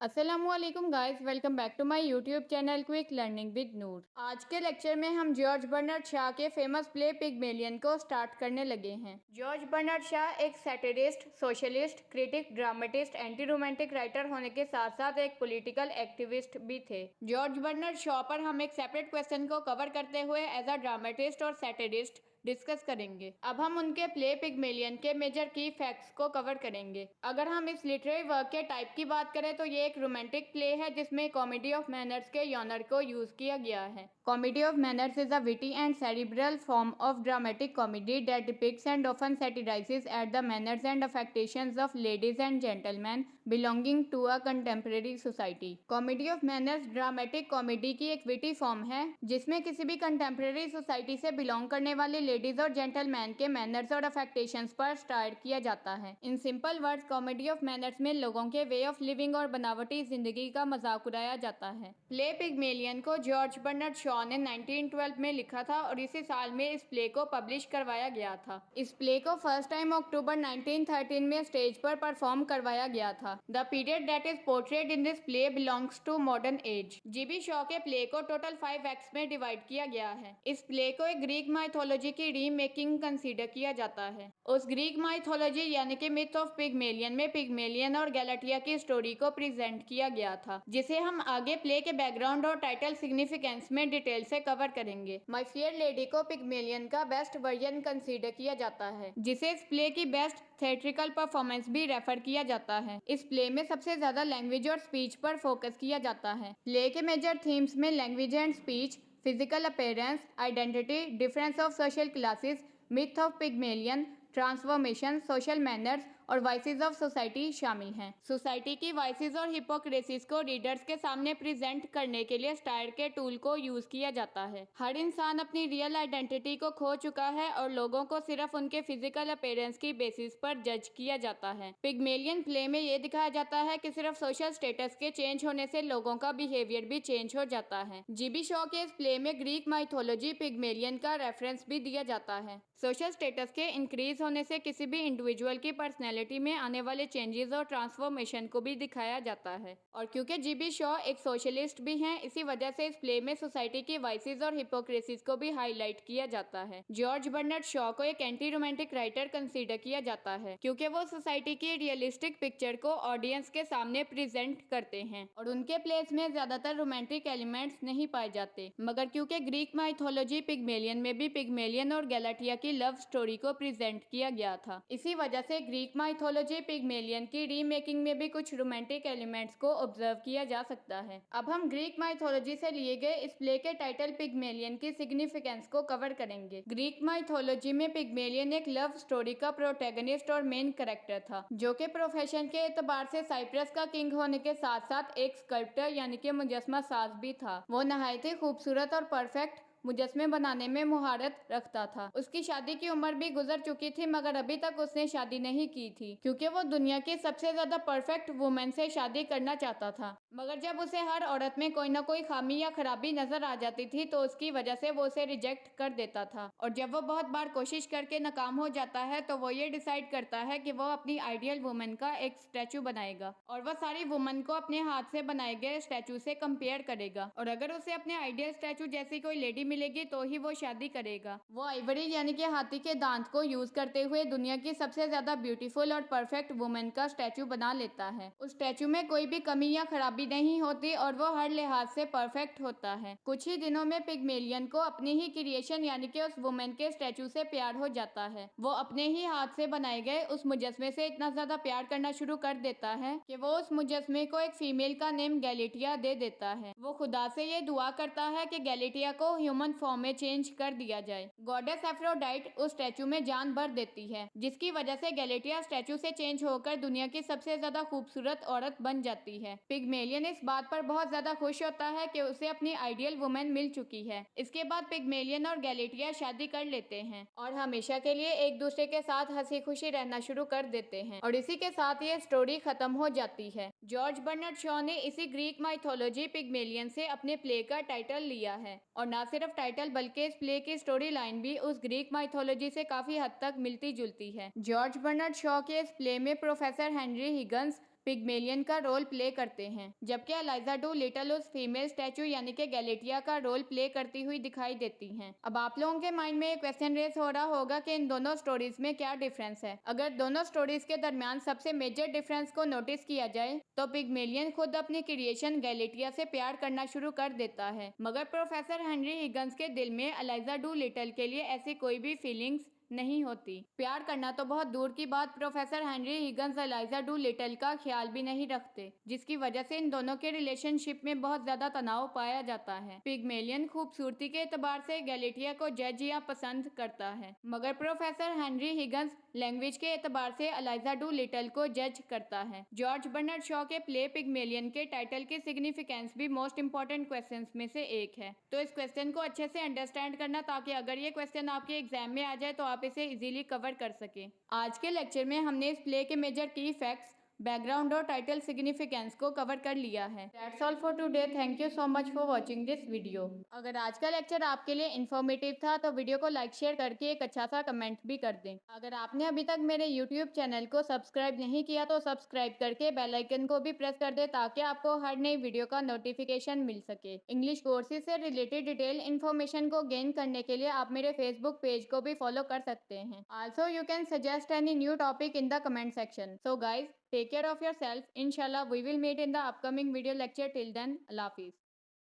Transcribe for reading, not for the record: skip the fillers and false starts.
अस्सलामुअलैकुम guys, welcome back to my YouTube channel quick learning with Noor. आज के lecture में हम जॉर्ज बर्नार्ड शॉ के फेमस प्ले पिग्मेलियन को स्टार्ट करने लगे हैं। जॉर्ज बर्नार्ड शॉ एक satirist, socialist, critic, dramatist, anti romantic writer होने के साथ साथ एक पॉलिटिकल एक्टिविस्ट भी थे। जॉर्ज बर्नार्ड शॉ पर हम एक सेपरेट क्वेश्चन को कवर करते हुए एज अ ड्रामेटिस्ट और सैटिरिस्ट डिस्कस करेंगे। अब हम उनके प्ले पिग्मेलियन के मेजर की फैक्ट्स को कवर करेंगे। अगर हम इस लिटरेरी वर्क के टाइप की बात करें तो ये एक रोमांटिक प्ले है जिसमें कॉमेडी ऑफ मैनर्स के जॉनर को यूज किया गया है। Comedy of manners is a witty and cerebral form of dramatic comedy that depicts and often satirizes at the manners and affectations of ladies and gentleman belonging to a contemporary society. Comedy of manners dramatic comedy की एक witty form है जिसमें किसी भी contemporary society से belong करने वाले ladies और जेंटलमैन के मैनर्स और अफेक्टेशंस पर स्टार किया जाता है। In simple words comedy of manners में लोगों के वे ऑफ लिविंग और बनावटी जिंदगी का मजाक उड़ाया जाता है। प्ले पिग्मेलियन को जॉर्ज बर्नार्ड शॉ ने 1912 में लिखा था और इसी साल में इस प्ले को पब्लिश करवाया गया था। इस प्ले को फर्स्ट टाइम अक्टूबर 1913 में स्टेज पर परफॉर्म करवाया गया था। The period that is portrayed in this play belongs to modern age. GB Shaw के प्ले को टोटल 5 एक्ट्स में डिवाइड किया गया है। इस प्ले को एक ग्रीक माइथोलॉजी की रीमेकिंग कंसीडर किया जाता है। उस ग्रीक माइथोलॉजी यानी कि मिथ ऑफ पिग्मेलियन में पिग्मेलियन और गैलाटिया की स्टोरी को प्रेजेंट किया गया था, जिसे हम आगे प्ले के बैकग्राउंड और टाइटल सिग्निफिकेंस में डिटेल से कवर करेंगे। माय फेयर लेडी को पिग्मेलियन का बेस्ट वर्जन कंसीडर किया जाता है, जिसे इस प्ले की बेस्ट थिएट्रिकल परफॉर्मेंस भी रेफर किया जाता है। इस प्ले में सबसे ज्यादा लैंग्वेज और स्पीच पर फोकस किया जाता है। प्ले के मेजर थीम्स में language and speech, physical appearance, identity, difference of social classes, myth of Pygmalion, transformation, social manners और वाइसेस ऑफ सोसाइटी शामिल हैं। सोसाइटी की वाइसेस और हिपोक्रेसीज को रीडर्स के सामने प्रेजेंट करने के लिए स्टायर के टूल को यूज किया जाता है। हर इंसान अपनी रियल आइडेंटिटी को खो चुका है और लोगों को सिर्फ उनके फिजिकल अपीयरेंस की बेसिस पर जज किया जाता है। पिग्मेलियन प्ले में ये दिखाया जाता है कि सिर्फ सोशल स्टेटस के चेंज होने से लोगों का बिहेवियर भी चेंज हो जाता है। जीबी शॉ के इस प्ले में ग्रीक माइथोलॉजी पिग्मेलियन का रेफरेंस भी दिया जाता है। सोशल स्टेटस के इंक्रीज होने से किसी भी इंडिविजुअल की पर्सनैलिटी में आने वाले चेंजेस और ट्रांसफॉर्मेशन को भी दिखाया जाता है। और क्योंकि जीबी शॉ एक सोशलिस्ट भी हैं, इसी वजह से इस प्ले में सोसाइटी की वाइसेस और हिपोक्रेसीज को भी हाईलाइट किया जाता है। जॉर्ज बर्नार्ड शॉ को एक एंटी रोमांटिक राइटर कंसीडर किया जाता है क्योंकि वो सोसाइटी की रियलिस्टिक पिक्चर को ऑडियंस के सामने प्रेजेंट करते हैं और उनके प्लेस में ज्यादातर रोमांटिक एलिमेंट्स नहीं पाए जाते। मगर क्योंकि ग्रीक माइथोलॉजी पिग्मेलियन में भी पिग्मेलियन और गैलाटिया की लव स्टोरी को प्रेजेंट किया गया था, इसी वजह से ग्रीक माइथोलॉजी पिग्मेलियन की रीमेकिंग में भी कुछ रोमांटिक एलिमेंट्स को ऑब्जर्व किया जा सकता है। अब हम ग्रीक माइथोलॉजी से लिए गए इस प्ले के टाइटल पिग्मेलियन की सिग्निफिकेंस को कवर करेंगे। ग्रीक माइथोलॉजी में पिग्मेलियन एक लव स्टोरी का प्रोटैगनिस्ट और मेन कैरेक्टर था, जो कि प्रोफेशन के एतबार से साइप्रस का किंग होने के साथ साथ एक स्कल्प्टर यानी कि मुजस्मा साज भी था। वो नहायत ही खूबसूरत और परफेक्ट मुजस्मे बनाने में मुहारत रखता था। उसकी शादी की उम्र भी गुजर चुकी थी, मगर अभी तक उसने शादी नहीं की थी क्योंकि वो दुनिया की सबसे ज्यादा परफेक्ट वुमेन से शादी करना चाहता था। मगर जब उसे हर औरत में कोई ना कोई खामी या खराबी नजर आ जाती थी तो उसकी वजह से वो उसे रिजेक्ट कर देता था। और जब वो बहुत बार कोशिश करके नाकाम हो जाता है तो वो ये डिसाइड करता है कि वो अपनी आइडियल वुमेन का एक स्टैचू बनाएगा और वह सारी वुमेन को अपने हाथ से बनाए गए स्टैचू से कंपेयर करेगा और अगर उसे अपने आइडियल स्टैचू जैसी कोई लेडी मिलेगी तो ही वो शादी करेगा। वो आइवरी यानी कि हाथी के दांत को यूज करते हुए दुनिया की सबसे ज्यादा ब्यूटीफुल और परफेक्ट वुमेन का स्टैचू बना लेता है। उस स्टैचू में कोई भी कमी या खराबी नहीं होती और वो हर लिहाज से परफेक्ट होता है। कुछ ही दिनों में पिग्मेलियन को अपनी ही क्रिएशन यानी कि उस वुमेन के स्टैचू से प्यार हो जाता है। वो अपने ही हाथ से बनाए गए उस मुजस्मे से इतना ज्यादा प्यार करना शुरू कर देता है कि वो उस मुजस्मे को एक फीमेल का नेम गैलेटिया दे देता है। वो खुदा से ये दुआ करता है कि गैलेटिया को ह्यूमन फॉर्म में चेंज कर दिया जाए। गॉडेस एफ्रोडाइट उस स्टैचू में जान भर देती है, जिसकी वजह से गैलेटिया स्टैचू से चेंज होकर दुनिया की सबसे ज्यादा खूबसूरत औरत बन जाती है। पिग्मेलियन इस बात पर बहुत ज्यादा खुश होता है कि उसे अपनी आइडियल वुमेन मिल चुकी है। इसके बाद पिग्मेलियन और गैलेटिया शादी कर लेते हैं और हमेशा के लिए एक दूसरे के साथ हंसी खुशी रहना शुरू कर देते हैं और इसी के साथ ये स्टोरी खत्म हो जाती है। जॉर्ज बर्नार्ड शॉ ने इसी ग्रीक माइथोलॉजी पिग्मेलियन से अपने प्ले का टाइटल लिया है और न सिर्फ टाइटल बल्कि इस प्ले की स्टोरी लाइन भी उस ग्रीक माइथोलॉजी से काफी हद तक मिलती जुलती है। जॉर्ज बर्नार्ड शॉ के इस प्ले में प्रोफेसर हेनरी हिगन्स, पिग्मेलियन का रोल प्ले करते हैं, जबकि एलाइजा डू लिटल उस फीमेल स्टैचू यानी कि गैलेटिया का रोल प्ले करती हुई दिखाई देती हैं। अब आप लोगों के माइंड में एक क्वेश्चन रेस हो रहा होगा कि इन दोनों स्टोरीज में क्या डिफरेंस है। अगर दोनों स्टोरीज के दरमियान सबसे मेजर डिफरेंस को नोटिस किया जाए तो पिग्मेलियन खुद अपनी क्रिएशन गैलेटिया से प्यार करना शुरू कर देता है, मगर प्रोफेसर हेनरी हिगन्स के दिल में एलाइजा डू लिटल के लिए ऐसी कोई भी फीलिंग्स नहीं होती। प्यार करना तो बहुत दूर की बात, professor Henry Higgins Eliza Doolittle का ख्याल भी नहीं रखते, जिसकी वजह से इन दोनों के रिलेशनशिप में बहुत ज्यादा तनाव पाया जाता है। पिग्मेलियन खूबसूरती के एतबार से गैलेटिया को जज या पसंद करता है, मगर प्रोफेसर हेनरी हिगन्स लैंग्वेज के एतबार से एलाइजा डू लिटल को जज करता है। जॉर्ज बर्नार्ड शॉ के प्ले पिग्मेलियन के टाइटल की सिग्निफिकेंस भी मोस्ट इंपॉर्टेंट क्वेश्चंस में से एक है। तो इस क्वेश्चन को अच्छे से अंडरस्टैंड करना, ताकि अगर ये क्वेश्चन आपके एग्जाम में आ जाए तो आप इसे इजीली कवर कर सके। आज के लेक्चर में हमने इस प्ले के मेजर की फैक्ट्स, बैकग्राउंड और टाइटल सिग्निफिकेंस को कवर कर लिया है। That's all for today. Thank you so much for watching this video. अगर आज का लेक्चर आपके लिए इन्फॉर्मेटिव था तो वीडियो को लाइक शेयर करके एक अच्छा सा कमेंट भी कर दें। अगर आपने अभी तक मेरे यूट्यूब चैनल को सब्सक्राइब नहीं किया तो सब्सक्राइब करके बेल आइकन को भी प्रेस कर दे, ताकि आपको हर नई वीडियो का नोटिफिकेशन मिल सके। इंग्लिश कोर्सेज से रिलेटेड डिटेल इन्फॉर्मेशन को गेन करने के लिए आप मेरे फेसबुक पेज को भी फॉलो कर सकते हैं। Also you can suggest any new topic in the comment section. So guys, take care of yourself. Inshallah we will meet in the upcoming video lecture. Till then, Allah Hafiz.